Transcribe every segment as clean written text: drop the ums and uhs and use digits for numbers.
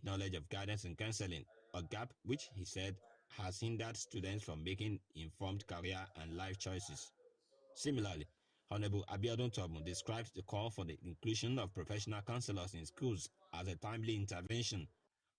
knowledge of guidance and counseling, a gap which he said has hindered students from making informed career and life choices. Similarly, Honorable Abiodun Tobun described the call for the inclusion of professional counselors in schools as a timely intervention.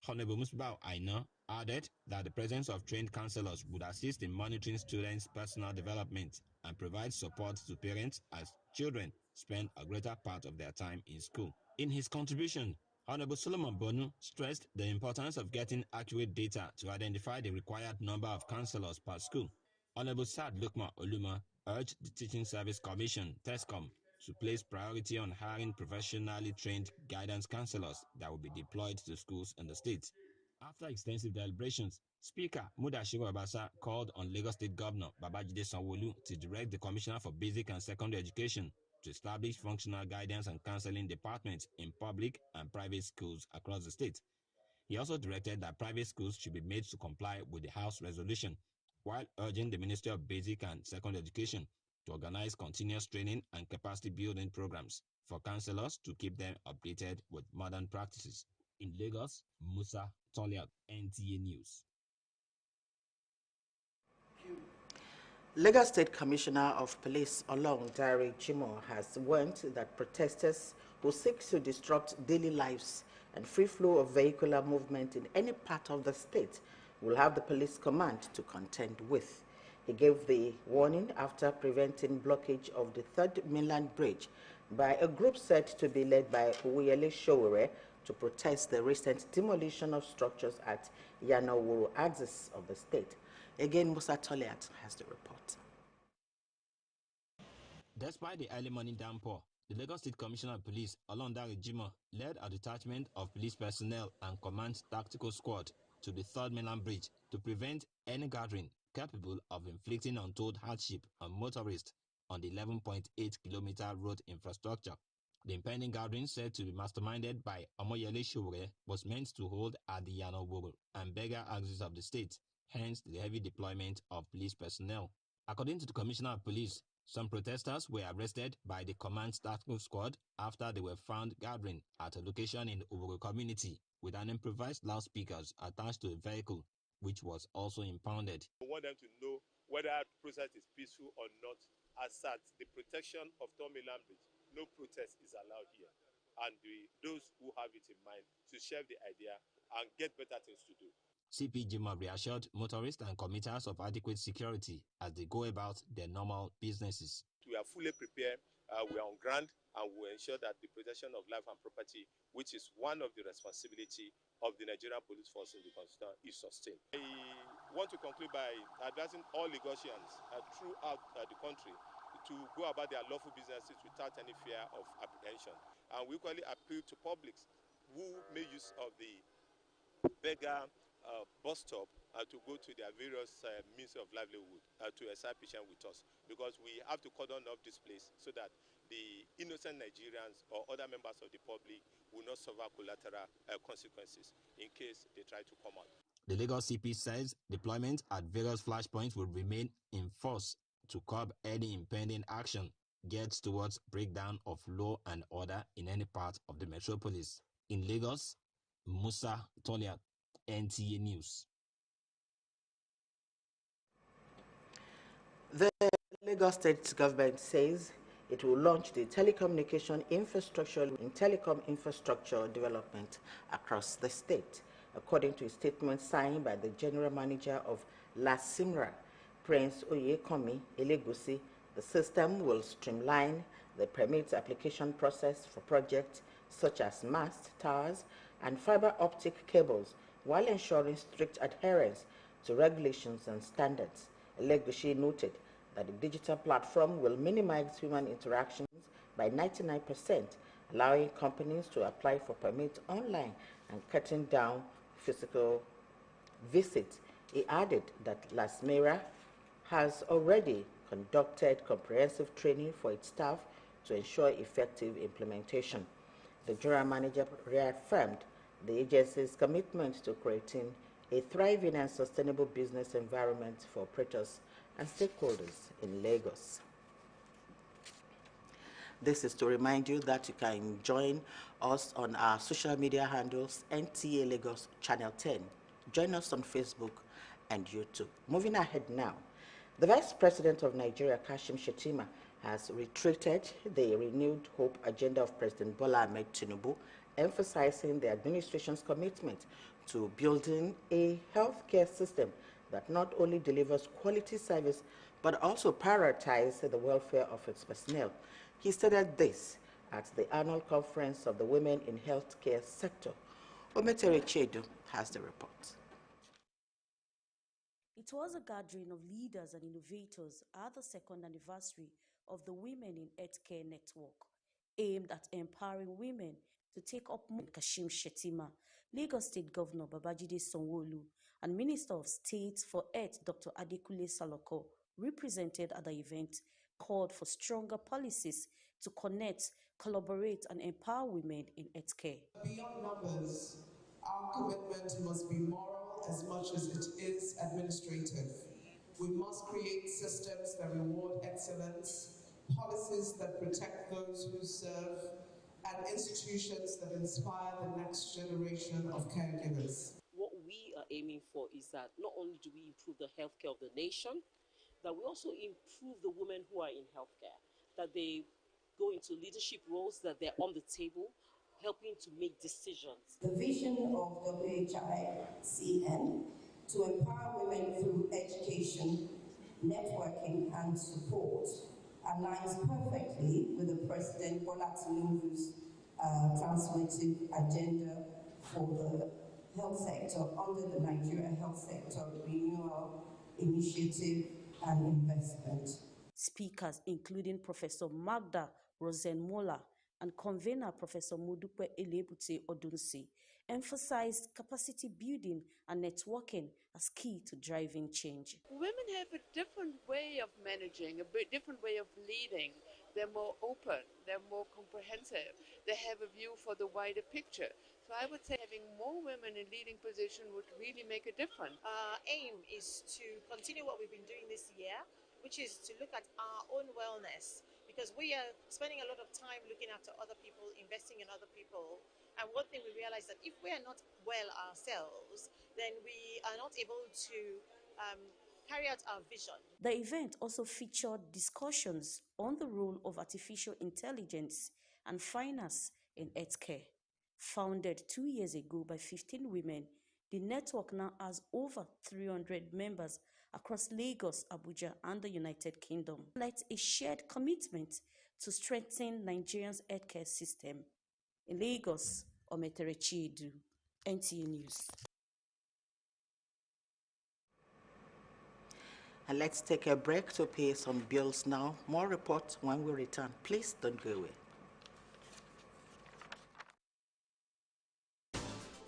Honorable Musbao Aina added that the presence of trained counselors would assist in monitoring students' personal development and provide support to parents as children spend a greater part of their time in school. In his contribution, Honorable Solomon Bonu stressed the importance of getting accurate data to identify the required number of counselors per school. Honorable Sad Lukma Oluma urged the Teaching Service Commission, TESCOM, to place priority on hiring professionally trained guidance counselors that will be deployed to schools in the state. After extensive deliberations, Speaker Mudashiru Obasa called on Lagos State Governor Babajide Sanwo-Olu to direct the Commissioner for Basic and Secondary Education to establish functional guidance and counseling departments in public and private schools across the state. He also directed that private schools should be made to comply with the House resolution, while urging the Ministry of Basic and Secondary Education to organize continuous training and capacity building programs for counselors to keep them updated with modern practices. In Lagos, Musa Toliat, NTA News. Lagos State Commissioner of Police Nta Ch10 has warned that protesters who seek to disrupt daily lives and free flow of vehicular movement in any part of the state will have the police command to contend with. He gave the warning after preventing blockage of the 3rd Mainland Bridge by a group said to be led by Oyele Sowore to protest the recent demolition of structures at Yanawuru axis of the state. Again, Musa Toliat has the report. Despite the early morning downpour, the Lagos State Commissioner of Police, Nta Ch10, led a detachment of police personnel and command tactical squad to the 3rd Mainland Bridge to prevent any gathering capable of inflicting untold hardship on motorists on the 11.8-kilometer road infrastructure. The impending gathering, said to be masterminded by Oyele Sowore, was meant to hold at the Yanawuru and Bega axis of the state, hence the heavy deployment of police personnel. According to the Commissioner of Police, some protesters were arrested by the command tactical squad after they were found gathering at a location in the Uburu community with an improvised loudspeakers attached to a vehicle, which was also impounded. We want them to know whether the process is peaceful or not. As such, the protection of Mainland Bridge, no protest is allowed here. And those who have it in mind to share the idea and get better things to do. CP Jimoh reassured motorists and commuters of adequate security as they go about their normal businesses. We are fully prepared. We are on ground, and we will ensure that the protection of life and property, which is one of the responsibility of the Nigerian Police Force in the Constitution, is sustained. I want to conclude by advising all Lagosians throughout the country to go about their lawful businesses without any fear of apprehension. And we equally appeal to publics who make use of the beggar bus stop to go to their various means of livelihood to exert patience with us, because we have to cordon off this place so that the innocent Nigerians or other members of the public will not suffer collateral consequences in case they try to come out. The Lagos CP says deployment at various flashpoints will remain in force to curb any impending action geared towards breakdown of law and order in any part of the metropolis. In Lagos, Musa Toliat, NTA News. The Lagos State government says it will launch the telecommunication infrastructure in telecom infrastructure development across the state. According to a statement signed by the General Manager of LASIMRA, Prince Oyekomi Elegusi, the system will streamline the permit application process for projects such as mast, towers, and fiber optic cables, while ensuring strict adherence to regulations and standards. Elegushi noted that the digital platform will minimize human interactions by 99%, allowing companies to apply for permits online and cutting down physical visits. He added that LASIMRA has already conducted comprehensive training for its staff to ensure effective implementation. The General Manager reaffirmed the agency's commitment to creating a thriving and sustainable business environment for operators and stakeholders in Lagos. This is to remind you that you can join us on our social media handles, NTA Lagos Channel 10. Join us on Facebook and YouTube. Moving ahead now, the Vice President of Nigeria, Kashim Shettima, has reiterated the renewed hope agenda of President Bola Ahmed Tinubu, emphasizing the administration's commitment to building a healthcare system that not only delivers quality service but also prioritizes the welfare of its personnel. He stated this at the annual conference of the Women in Healthcare sector. Nta Ch10 has the report. It was a gathering of leaders and innovators at the second anniversary of the Women in Healthcare Network, aimed at empowering women to take up more. Kashim Shettima, Lagos State Governor Babajide Sanwo-Olu, and Minister of State for Health Dr. Adekunle Saloko represented at the event, called for stronger policies to connect, collaborate, and empower women in healthcare. Beyond numbers, our commitment must be moral as much as it is administrative. We must create systems that reward excellence, policies that protect those who serve, and institutions that inspire the next generation of caregivers. What we are aiming for is that not only do we improve the healthcare of the nation, that we also improve the women who are in healthcare, that they go into leadership roles, that they're on the table, helping to make decisions. The vision of Nta Ch10 to empower women through education, networking, and support aligns perfectly with the President Bola Tinubu's transformative agenda for the health sector under the Nigeria Health Sector Renewal Initiative and Investment. Speakers, including Professor Magda Rosenmola and convener Professor Modupe Elebute Odunsi, emphasized capacity building and networking as key to driving change. Women have a different way of managing, a different way of leading. They're more open, they're more comprehensive, they have a view for the wider picture. So I would say having more women in leading positions would really make a difference. Our aim is to continue what we've been doing this year, which is to look at our own wellness, because we are spending a lot of time looking after other people, investing in other people. And one thing we realize that if we are not well ourselves, then we are not able to carry out our vision. The event also featured discussions on the role of artificial intelligence and finance in healthcare. Founded 2 years ago by 15 women, the network now has over 300 members across Lagos, Abuja, and the United Kingdom. Highlights a shared commitment to strengthen Nigeria's healthcare system. In Lagos, Nta Ch10, NTA News. And let's take a break to pay some bills now. More reports when we return. Please don't go away.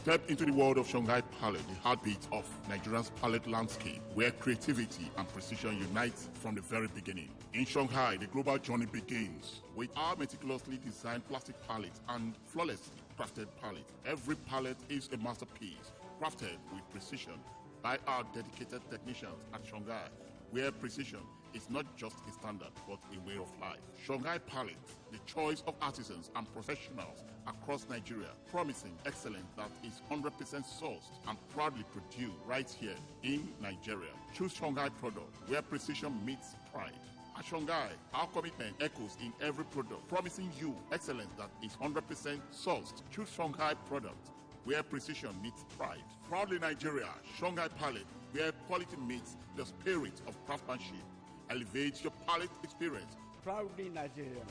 Step into the world of Shanghai Palette, the heartbeat of Nigeria's palette landscape, where creativity and precision unite from the very beginning. In Shanghai, the global journey begins with our meticulously designed plastic palette and flawlessly crafted palette. Every palette is a masterpiece, crafted with precision by our dedicated technicians at Shanghai, where precision is not just a standard, but a way of life. Shanghai Palette, the choice of artisans and professionals across Nigeria, promising excellence that is 100% sourced and proudly produced right here in Nigeria. Choose Shanghai product, where precision meets pride. At Shanghai, our commitment echoes in every product, promising you excellence that is 100% sourced. Choose Shanghai product, where precision meets pride. Proudly Nigeria, Shanghai Palette, where quality meets the spirit of craftsmanship. Elevate your palette experience. Proudly Nigerian.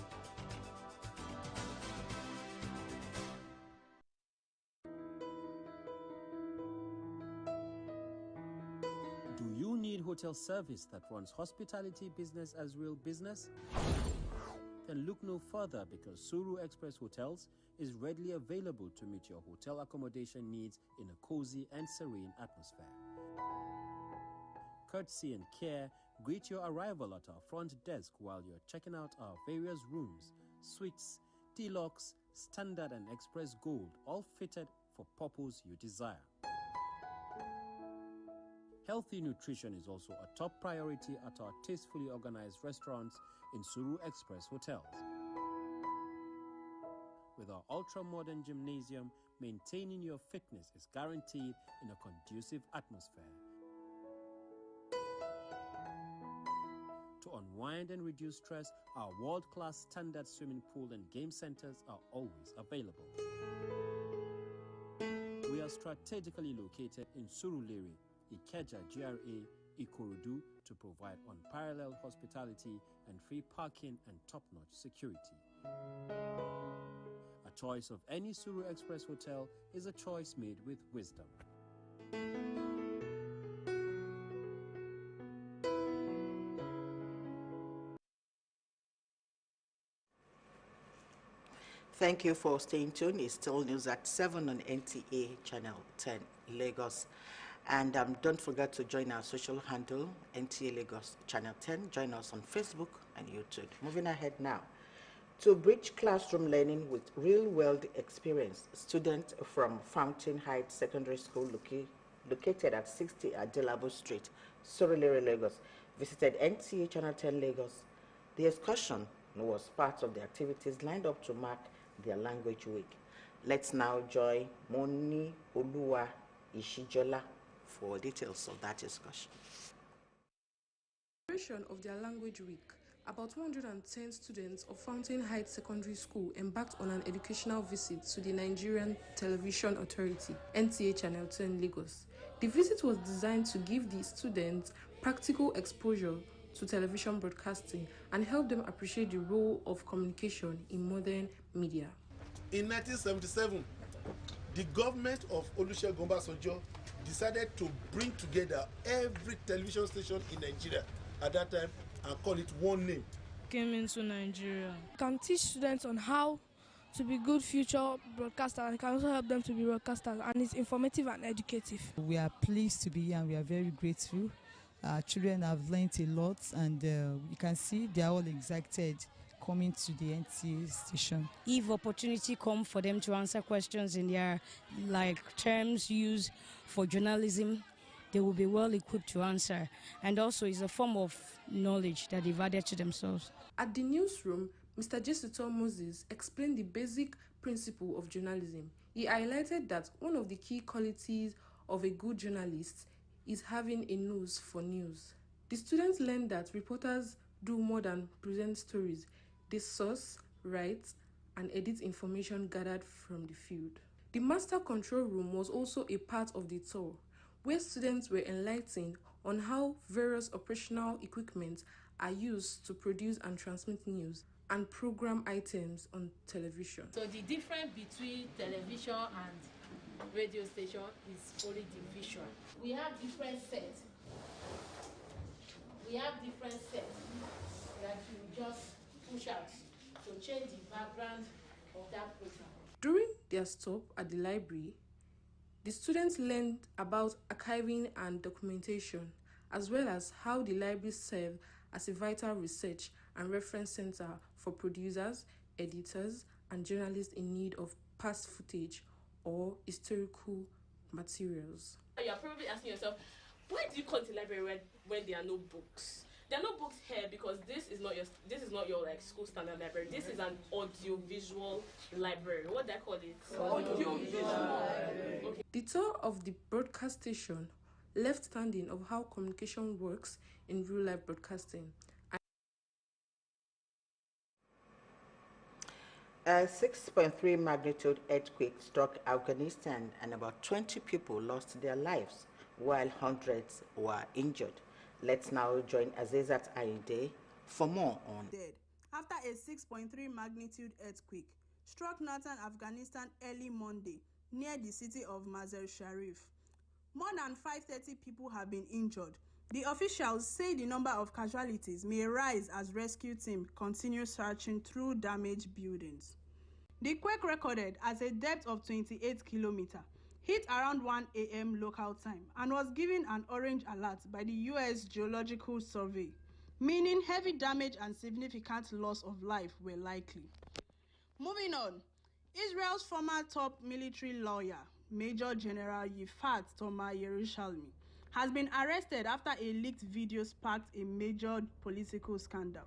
Do you need hotel service that runs hospitality business as real business? Then look no further, because Suru Express Hotels is readily available to meet your hotel accommodation needs in a cozy and serene atmosphere. Courtesy and care greet your arrival at our front desk while you're checking out our various rooms, suites, deluxe, standard and express gold, all fitted for purpose you desire. Healthy nutrition is also a top priority at our tastefully organized restaurants in Suru Express Hotels. With our ultra-modern gymnasium, maintaining your fitness is guaranteed in a conducive atmosphere. To unwind and reduce stress, our world-class standard swimming pool and game centers are always available. We are strategically located in Surulere, Ikeja GRA, Ikorodu to provide unparalleled hospitality and free parking and top-notch security. A choice of any Suru Express hotel is a choice made with wisdom. Thank you for staying tuned. It's still news at 7 on NTA Channel 10 Lagos. And don't forget to join our social handle, NTA Lagos Channel 10. Join us on Facebook and YouTube. Moving ahead now. To bridge classroom learning with real-world experience, students from Fountain Heights Secondary School located at 60 Adelabo Street, Surulere, Lagos, visited NTA Channel 10 Lagos. The excursion was part of the activities lined up to mark their language week. Let's now join Moni Oluwa Ishijola for details of that discussion. Of their language week, about 110 students of Fountain Heights Secondary School embarked on an educational visit to the Nigerian Television Authority, NTA Channel 10 Lagos. The visit was designed to give the students practical exposure to television broadcasting and help them appreciate the role of communication in modern media. In 1977, the government of Olusegun Obasanjo decided to bring together every television station in Nigeria at that time and call it one name. Came into Nigeria. Can teach students on how to be good future broadcasters and can also help them to be broadcasters, and it's informative and educative. We are pleased to be here and we are very grateful. Our children have learned a lot, and you can see they are all excited coming to the NTA station. If opportunity come for them to answer questions in their terms used for journalism, they will be well equipped to answer, and also is a form of knowledge that they've added to themselves. At the newsroom, Mr. J10 Moses explained the basic principle of journalism. He highlighted that one of the key qualities of a good journalist is having a nose for news. The students learned that reporters do more than present stories. They source, write, and edit information gathered from the field. The master control room was also a part of the tour, where students were enlightened on how various operational equipment are used to produce and transmit news and program items on television. So the difference between television and radio station is only the visual. We have different sets. That you just push out to change the background of that program. During their stop at the library, the students learned about archiving and documentation, as well as how the library serves as a vital research and reference center for producers, editors, and journalists in need of past footage or historical materials. You're probably asking yourself, why do you come to the library when there are no books? There are no books here because this is not your school standard library. This is an audiovisual library. What do I call it? Audiovisual. Okay. The tour of the broadcast station left standing of how communication works in real-life broadcasting. A 6.3 magnitude earthquake struck Afghanistan and about 20 people lost their lives, while hundreds were injured. Let's now join Azizat Aide for more on dead after a 6.3 magnitude earthquake struck northern Afghanistan early Monday near the city of Mazar Sharif. More than 530 people have been injured. The officials say the number of casualties may rise as rescue teams continue searching through damaged buildings. The quake, recorded at a depth of 28 kilometers, hit around 1 a.m. local time and was given an orange alert by the U.S. Geological Survey, meaning heavy damage and significant loss of life were likely. Moving on, Israel's former top military lawyer, Major General Yifat Toma Yerushalmi, has been arrested after a leaked video sparked a major political scandal.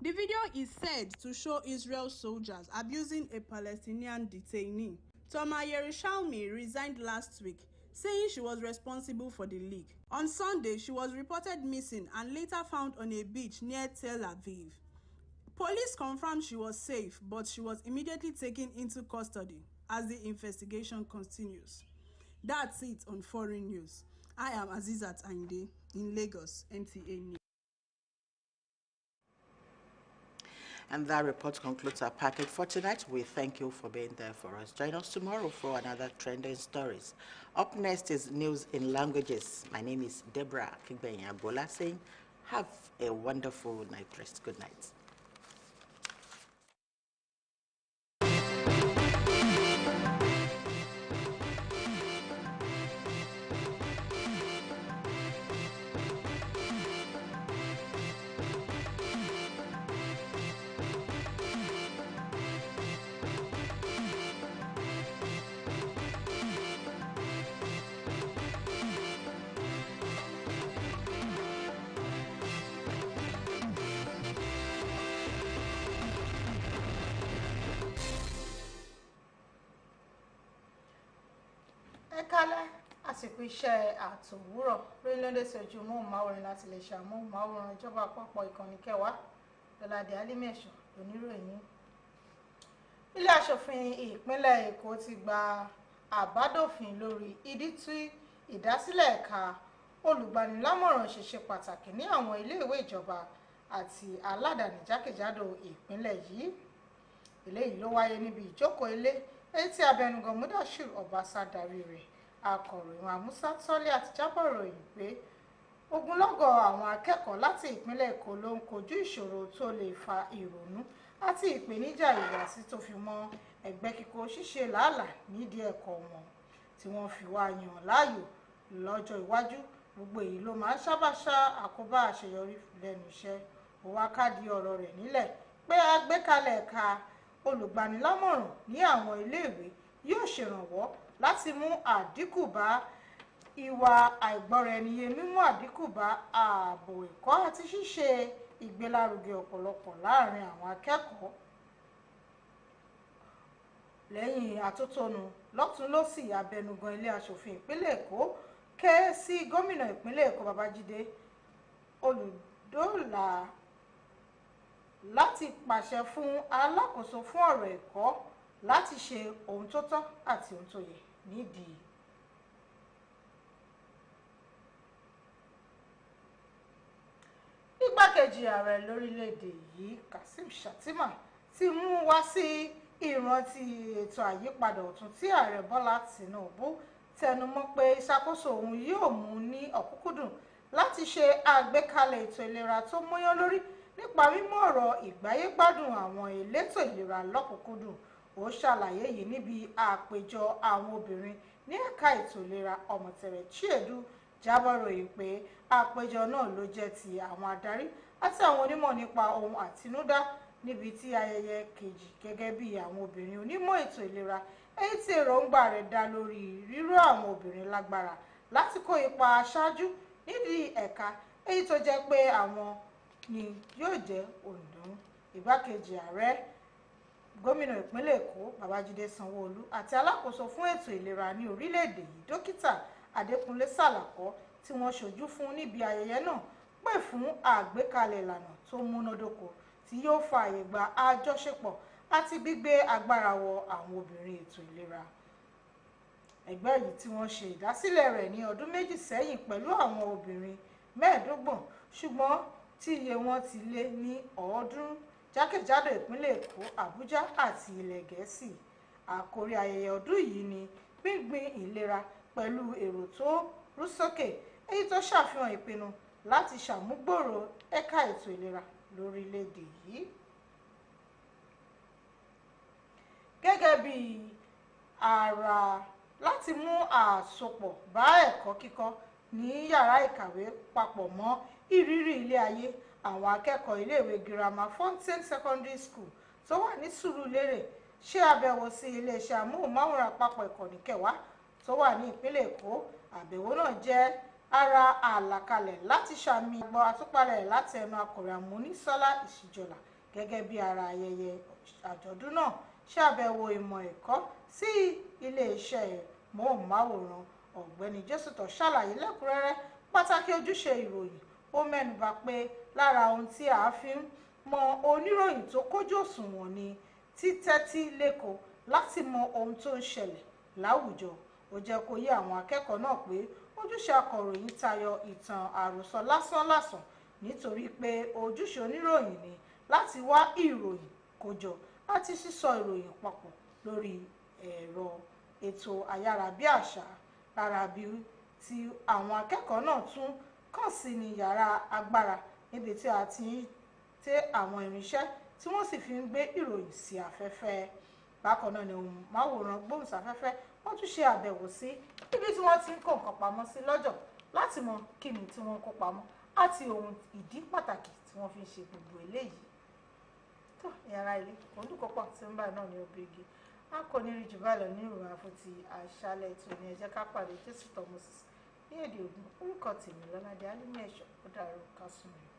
The video is said to show Israel soldiers abusing a Palestinian detainee. Toma Yerushalmi resigned last week, saying she was responsible for the leak. On Sunday, she was reported missing and later found on a beach near Tel Aviv. Police confirmed she was safe, but she was immediately taken into custody as the investigation continues. That's it on Foreign News. I am Azizat Ainde in Lagos, NTA News. And that report concludes our package for tonight. We thank you for being there for us. Join us tomorrow for another trending stories. Up next is news in languages. My name is Deborah Kigbenya-Bola saying, have a wonderful night rest. Good night. Kálẹ̀ àsìkò iṣẹ́ àtòwúrọ̀ lórílẹ̀‐èdè ṣojú móhùnmáwòrán láti lè ṣe àmóhùnmáwòrán ìjọba àpapọ̀ ìkànnì kẹwàá Lọ́ládé Alímẹ̀ṣọ́ oníròyìn. Ilé aṣòfin ìpínlẹ̀ Èkó ti gba àbádòfin lórí ìdí tí ìdásílẹ̀ ẹ̀ka olùgbanilámọ̀ràn ṣe ṣe pàtàkì ní àwọn iléèwé ìjọba àti aládàáni jákèjádò ìpínlẹ̀ yìí. Eléyìí ló wáyé níbi ìjókòó ilé èyí tí abẹnugan Mudashiru Ọbaṣá darí rẹ̀. Akọ̀ròyìn Amusa Tọ́lé àti jábọ̀ ròyìn pé ogunlọ́gọ̀ àwọn akẹ́kọ̀ọ́ láti ìpínlẹ̀ Èkó ló ń kojú ìṣòro tó lè fa ìrònú àti ìpèníjà ìhùwàsí tó fi mọ́ ẹgbẹ́ kíkó ṣíṣe làálàá nídìí ẹ̀kọ́ wọn tí wọ́n fi wá yàn láàyò lọ́jọ́ iwájú. Gbogbo èyí ló máa ń sábà ṣá àkóbá àṣeyọrí lẹ́nu iṣẹ́. Ó wá kádìí ọ̀rọ̀ rẹ̀ nílẹ̀ pé àgbékalẹ̀ ẹ̀ka olùgbanilámọ̀ràn ní àwọn iléèwé yóò ṣèrànwọ́ láti mú àdínkù bá ìwà àìgbọ́ra-ẹniyé, mímú àdínkù bá ààbò ẹ̀kọ́ àti ṣíṣe ìgbélárugẹ ọ̀pọ̀lọpọ̀ láàrin àwọn akẹ́kọ̀ọ́. Lẹ́yìn atótónu lọ́tùn-ún-lósì, abẹnugan ilé aṣòfin ìpínlẹ̀ Èkó ké sí gómìnà ìpínlẹ̀ Èkó Babájídé Olúdòlà láti pàṣẹ fún alákòóso fún ọ̀rọ̀ ẹ̀kọ́ láti ṣe ohun tó tọ́ àti ohun tó yẹ nídìí. Igbákejì ààrẹ lórílẹ̀‐èdè yìí Kashim Shettima ti mú wá sí ìrántí ètò àyípadà ọ̀tun tí ààrẹ Bọ́lá Tinubu tẹnumọ́ pé ìṣàkóso òun yóò mú ní ọ̀kúnkúndùn láti ṣe àgbékalẹ̀ ètò ìlera tó mọ́yán lórí nípa mímú ọ̀rọ̀ ìgbáyégbádùn àwọn elétò ìlera lọ́kùnkúndùn. Ó ṣàlàyé yìí níbi àpéjọ àwọn obìnrin ní ẹ̀ka ètò ìlera Ọmọtẹ̀rẹ̀ Chiedu jábọ̀ ròyìn pé àpéjọ náà ló jẹ́ ti àwọn adarí àti àwọn onímọ̀ nípa ohun àtinúdá níbi tí ayẹyẹ kejì gẹ́gẹ́ bí àwọn obìnrin onímọ̀ ètò ìlera èyí tí èròǹgbà rẹ̀ dá lórí ríró àwọn obìnrin lágbára láti kó ipa aṣáájú nídìí ẹ̀ka èyí tó jẹ́ pé àwọn ni yóò jẹ́ òǹdó. Igbákejì ààrẹ gómìnà ìpínlẹ̀ Èkó Babájídé Sanwó-Olú àti alákòóso fún ètò ìlera ní orílẹ̀-èdè yìí Dókítà Adékúnlé Sàlàkọ́ tí wọ́n ṣojú fún níbi ayẹyẹ náà pè fún àgbékalẹ̀ ìlànà tó múnádóko tí yóò fààyè gba àjọṣepọ̀ àti gbígbé agbára wọ àwọn obìnrin ètò ìlera. Ẹgbẹ́ yìí tí wọ́n ṣe ìdásílẹ̀ rẹ̀ ní ọdún méjì sẹ́yìn pẹ̀lú àwọn obìnrin 25 ṣùgbọ́n tí iye wọn ti lé ní 100 jákèjádò ìpínlẹ̀ Èkó, Àbújá àti ilẹ̀ Gẹ̀ẹ́sì. Àkòrí ayẹyẹ ọdún yìí ni gbíngbin ìlera pẹ̀lú èrò tó rú sókè, èyí tó ṣàfihàn ìpinnu láti ṣàmúgbòòrò ẹ̀ka ètò ìlera lórílẹ̀‐èdè yìí. Gẹ́gẹ́ bí ara láti mú àsopọ̀ bá ẹ̀kọ́ kíkọ́ ní yàrá ìkàwé papọ̀ mọ́ ìrírí ilé ayé, àwọn akẹ́kọ̀ọ́ iléèwé girama Fountain Secondary School tó wà ní Sùúrùlérè ṣe àbẹ̀wò sí iléeṣẹ́ amóhùnmáwòrán àpapọ̀ ìkànnì kẹwàá tó wà ní ìpínlẹ̀ Èkó. Àbẹ̀wò náà jẹ́ ara àlàkalẹ̀ láti ṣàmì àgbọ̀ àtúpalẹ̀ láti ẹnu akọ̀ròyìn Amúnísọ́lá Ìṣíjọlá gẹ́gẹ́ bí ara ayẹyẹ àjọ̀dún náà ṣàbẹ̀wò ìmọ̀ ẹ̀kọ́ sí iléeṣẹ́ móhùnmáwòrán. Ọ̀gbẹ́ni Jésùtọ̀ ṣàlàyé lẹ́kùnrẹ́rẹ́ pàtàkì ojúṣe ìròyìn. Ó mẹ́nubà pé lára ohun tí a fi ń mọ oníròyìn tó kójú òṣùwọ̀n ni títẹ́tí lẹ́kọ̀ọ́ láti mọ ohun tó ń ṣẹlẹ̀ láwùjọ. Ó jẹ́ kó yé àwọn akẹ́kọ̀ọ́ náà pé ojúṣe akọ̀ròyìn tayọ ìtàn àròsọ lásán nítorí pé ojúṣe oníròyìn ni láti wá ìròyìn kójọ àti sísọ ìròyìn papọ̀ lórí ẹ̀rọ ètò ayárabíàṣá. Lára bí tí àwọn akẹ́kọ̀ọ́ náà tún kàn sí ní yàrá agbára níbi tí a ti ń tẹ àwọn irinṣẹ́ tí wọ́n sì fi ń gbé ìròyìn sí afẹ́fẹ́. Bákan náà ni ohun máwòrán gbóhùnsáfẹ́fẹ́ wọ́n tún ṣe àbẹ̀wò sí ibi tí wọ́n ti ń kó nǹkan pamọ́ sí lọ́jọ̀ láti mọ kí ni tí wọ́n kó pamọ́ àti ohun ìdí pàtàkì tí wọ́n fi ń ṣe gbogbo eléyìí. Tó yàrá ilé olùkọ́pọ̀ tí ń bá náà ní obìnrin a kò ní rí jù báyìí lọ ní ìròyìn àfọ ti àṣálẹ́ ètò ní ẹ jẹ́ ká pàdé Jésùtọ̀ Moses ní èdè Ògùn. Orúkọ tèmi Lọ́ládé Alímì Ẹ̀ṣọ́. Ó dàrú ká sùn rẹ̀.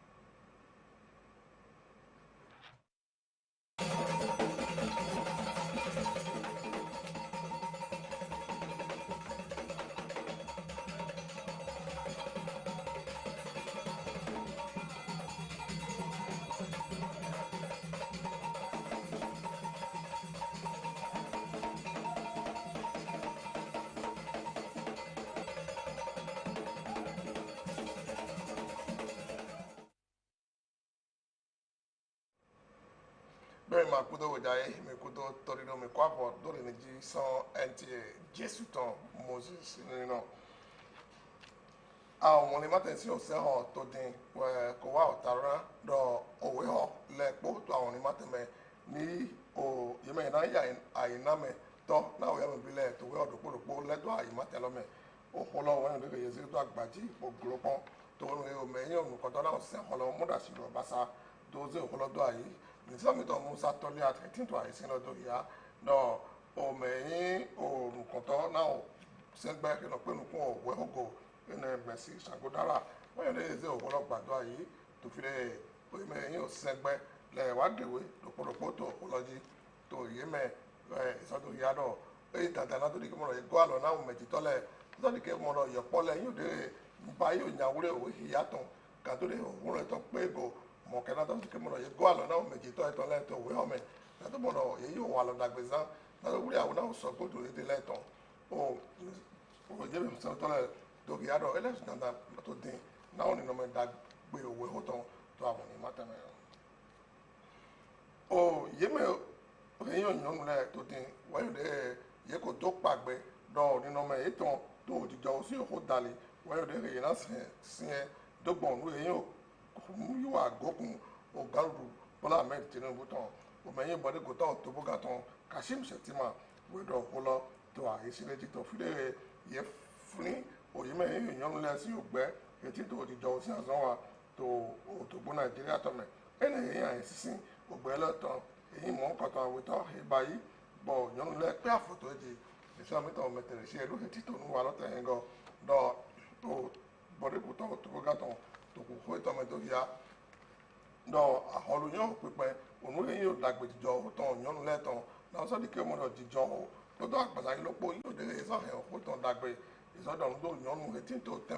bẹ́ẹ̀ máa kú tó wò jáde mi kú tó torí lómi kó àbọ̀ lórí ní jí san Nta Ch10 Moses nínú àwọn ọmọ ní mátẹ̀sí ọ̀sẹ̀ hàn tó dín kò wá ọ̀tàrà lọ òwe hàn lẹ́pọ̀ tó àwọn ní mátẹ̀mẹ́ ní yẹmẹ̀ iná àyínámẹ́ tọ́ náà wọ́n yẹ mi bílẹ̀ tó wẹ́ ọ̀dọ́pọ̀lọpọ̀ lẹ́tọ̀ àyímátẹ̀lọ́mẹ́ òpólọ́ wọn yóò dégbè yẹ sí tó àgbàjì ògbólópọ́n tó ń wẹ́ òmẹ́yìn ònùkọ́tọ́ náà sẹ́ ọ̀lọ́ múdàsí lọ́bàṣá tó ń sẹ́ òpólọ́dọ̀ àyè nisɔmitɔ musa tɔli ati to ayi sinɔ do ya nɔ omeyin orukɔtɔ na o sɛgbɛ kene kpenukun owɛ ogo ene mɛsi sagodara wɔyɔ ne eze owɔlɔ gbadɔ ayi tofi de omeyin o sɛgbɛ lɛ wa dewe dokpodokpo to okpolɔdzi to yeme isɔdo ya dɔ eye dada na to di ke mɔ ye gɔ alɔ na omedzitɔ lɛ isɔdi ke mɔ lɔ yɔkpɔ lɛ yi o de ba yi o nyawure o hi ya tɔn gato de owurɔ tɔ kpe go mọ̀kẹ́nà tó ń sìnkú mọ̀nà yẹ gọ́ àlọ́ náà méjì tó ẹ̀tọ́ lẹ́ẹ̀tọ́ òwe ọ̀mẹ́ látó mọ̀nà èyí ò wà lọ́dà gbèsè látó wúlé àwọn náà sọ gbódò lédè lẹ́ẹ̀tọ́ ó yẹ bí sọ tọ́lẹ̀ dògì àdọ̀ ẹlẹ́sìn dandan tó dín náà nínú ọmọ ẹ̀dá gbé òwe ó tán tó àwọn ní mátẹ́mẹ́ ó yẹ mẹ́ èyí ò yànnú lẹ́ tó dín wáyé dẹ́ yẹ kó tó pàgbẹ́ dọ̀ nínú ọmọ èyí tán tó òjìjà ó sì ó dalẹ̀ wáyé dẹ́ èyí náà sìn ẹ́ dọ́gbọ̀n èyí ò yíwá gòkun ọ̀gáàrú Bọ́lá Ahmed Tinubu tán òmẹ̀yìn bọ́dé kò tán tó bóga tán Kashim Shettima wẹ́dọ̀ ọ̀pọ̀lọ́ tó àyíṣẹ́lẹ́jì tó fílẹ̀ yẹ fún òyìnbẹ̀yìn ìyọ́nulẹ̀ sí ògbẹ́ etí tó òdìjọ́ sí àzánwà tó òtògbó Nàìjíríà tọ̀mẹ̀ ẹnì yẹn àyíṣísí ògbẹ́ lẹ́tàn èyí mọ̀ kọ̀tàn àwòtọ́ ìbáyí bọ̀ ìyọ́nulẹ̀ pé àfọ̀tò èjì ìṣàmìtàn mẹtẹ̀rẹ̀ sí ẹlú etí tó nù wà lọ́tẹ̀yìn gan dọ̀ tó bọ́dé kò tán tó bóga tán tòkù fún ìtọ́mọ̀ tó yá dọ̀ àhọlùyàn pípẹ́ òun yẹn yóò dàgbé jíjọ òtàn ìyọnu lẹ́tàn náà sọ́dí kí ọmọdé jíjọ o lọ́dọ̀ àgbàsáyé lọ́pọ̀ yóò dé ìsọ̀hẹ̀ òkútàn dàgbé ìsọdọ̀ ọ̀hún tó ìyọnu etí tó tẹ̀